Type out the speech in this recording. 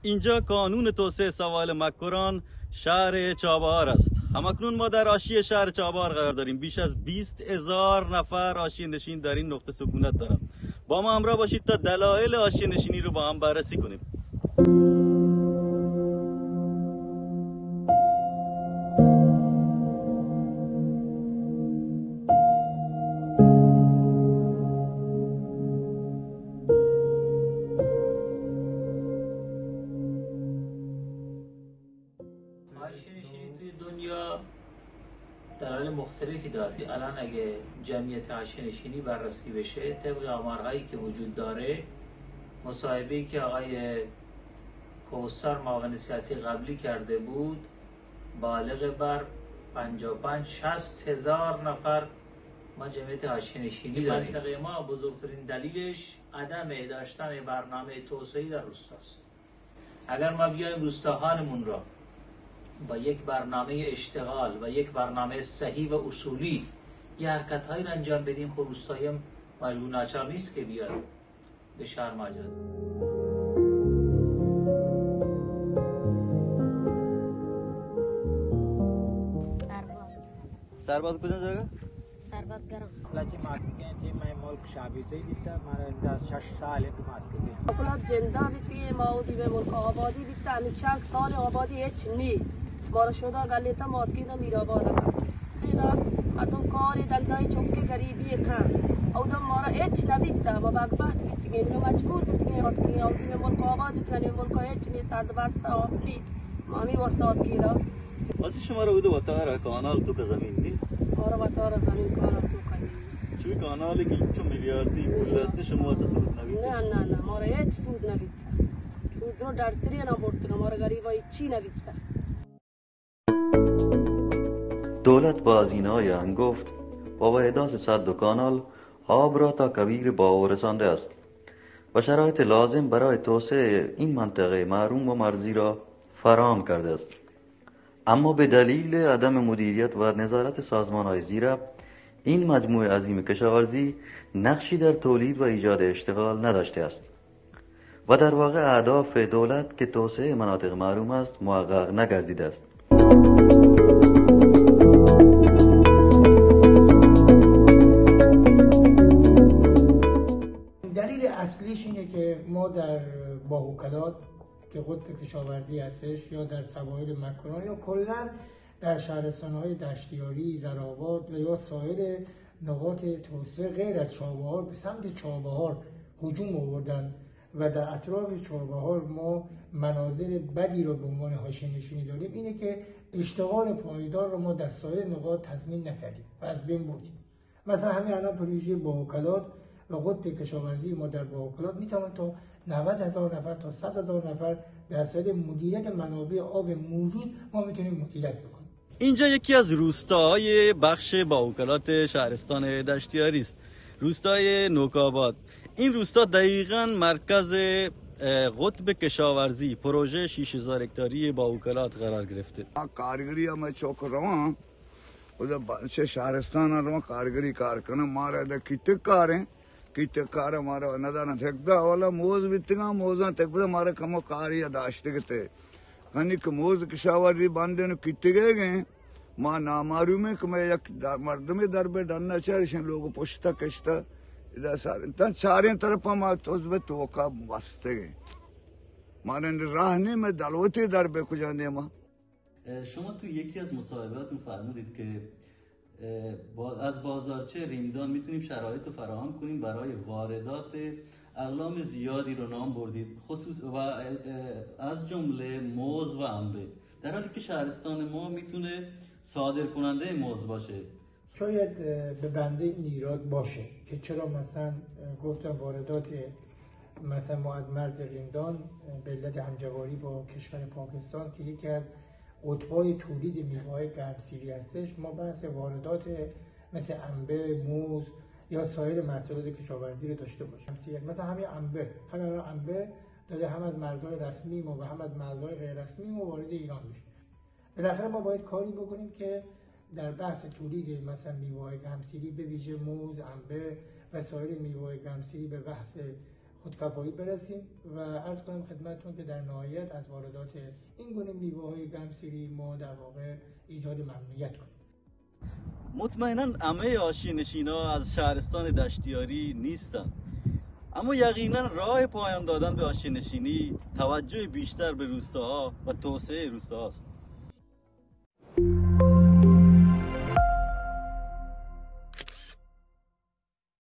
اینجا کانون توسعه سواحل مکران شهر چابهار است. همکنون ما در حاشیه شهر چابهار قرار داریم. بیش از 20,000 نفر حاشیه نشین در این نقطه سکونت دارند. با ما همراه باشید تا دلایل حاشیه نشینی رو با هم بررسی کنیم. دلایل مختلفی داره. الان اگه جمعیت حاشیه نشینی بررسی بشه طبق آمارهایی که وجود داره، مصاحبه‌ای که آقای کوثر معاون سیاسی قبلی کرده بود بالغ بر 55-60 هزار نفر ما جمعیت حاشیه نشینی داریم. منطقه ما بزرگترین دلیلش عدم داشتن برنامه توسعه‌ای در روستاست. اگر ما بیایم روستاهانمون را با یک برنامه اشتغال و یک برنامه صحیح و اصولی یه حرکت‌هایی را انجام بدیم، خب روستایی هم معلوم ناچار نیست که بیاد به شهر ماجرا. سرباز کجا جگه؟ سرباز گرم. لچه ماتکه من ملک شابیزی بیتا من از 6 سال که ماتکه. اولاد زنده بیتی ما و دیو ملک آبادی بیتا همی چند سال آبادی هیچ نی. ما را شده گلیتا ماتکی دا میرآباد کرد. دیدا مردم کاری دندای چوکی غریبی کن. او دم ما را هیچ نبیتا ما باغبات بیتیم اینو مجبور بیتیم آتکی او دیو ملک آباد بیتیم ملک هیچ نی ساعت بسته آبی مامی واسطات کیرا. واسه شما رو بوده با تارا کانال تو که زمین دی؟ آره با تارا زمین کانال تو کنی. چوی کانالی که 2 میلیاردی پول دسته شما واسه سود نبید؟ نه ما را هیچ سود نبیتا. سود رو در تری نبردن ما را غریبای چی نبیتا. دولت با هزینه‌های هنگفت با احداث سد و کانال آب را تا کویر باو رسانده است و شرایط لازم برای توسعه این منطقه محروم و مرزی را فراهم کرده است. اما به دلیل عدم مدیریت و نظارت سازمان‌های زیرا این مجموعه عظیم کشاورزی نقشی در تولید و ایجاد اشتغال نداشته است و در واقع اهداف دولت که توسعه مناطق محروم است محقق نگردیده است. دلیل اصلیش اینه که ما در باهوکلات که قطب کشاورزی هستش یا در سواحل مکران یا کلا در شهرستان‌های دشتیاری، زرآباد و یا سایر نقاط توسعه غیر از چابهار به سمت چابهار هجوم آوردن و در اطراف چابهار ما مناظر بدی رو به عنوان حاشیه نشینی داریم. اینه که اشتغال پایدار رو ما در سایر نقاط تضمین نکردیم و از بین بردیم. مثلا همین الان پروژه باهوکلات و قطب کشاورزی ما در باهوکلات میتوان تا 90,000 نفر تا 100,000 نفر در صورت مدیریت منابع آب موجود ما میتونیم مدیریت بکنیم. اینجا یکی از روستاهای بخش باهوکلات شهرستان دشتیاری است، روستای نوک‌آباد. این روستا دقیقاً مرکز قطب کشاورزی پروژه 6000 هکتاری باهوکلات قرار گرفته. کارگری ما چوک روان و چه شهرستان رو کارگری کار کنه ماره ده کیت کار ماره ندارن تکدا والا موز بیتگا موزان تکدا ماره کمو کاری داشته کته هنی که موز کشاورزی باندن کیتگه ما نامعلومه که ما یک مردم دربه داننا چارشن لوگو پشتا کشتا इधर चारों तरफ हम तो तो का वास्ते गए मारे राहने में दलवती दर बे को जाने ما. شما تو یکی از مصاحبهاتون فرمودید که از بازارچه ریمدان میتونیم شرایط رو فراهم کنیم برای واردات اقلام زیادی رو نام بردید، خصوص و از جمله موز و انبه، در حالی که شهرستان ما میتونه صادر کننده موز باشه. شاید به بنده این ایراد باشه که چرا مثلا گفتم واردات مثلا ما از مرز ریمدان به علت همجواری با کشور پاکستان که یکی از قطب‌های تولید میوه‌های گرمسیری هستش، ما بحث واردات مثل انبه، موز یا سایر محصولات کشاورزی رو داشته باشیم. مثلا همین انبه داره هم از مرزهای رسمی ما و هم از مرزهای غیر رسمی ما وارد ایران میشه. بالاخره ما باید کاری بکنیم که در بحث تولید مثلا میوه‌های گرمسیری به ویژه موز، انبه و سایر میوه‌های گرمسیری به بحث خودکفایی برسیم و عرض کنم خدمتتون که در نهایت از واردات این گونه میوه‌های گمسیری ما در واقع ایجاد ممنوعیت کنیم. مطمئنا همه آشیانشینا از شهرستان دشتیاری نیستن، اما یقینا راه پایان دادن به آشیانشینی توجه بیشتر به روستاها و توسعه روستاهاست.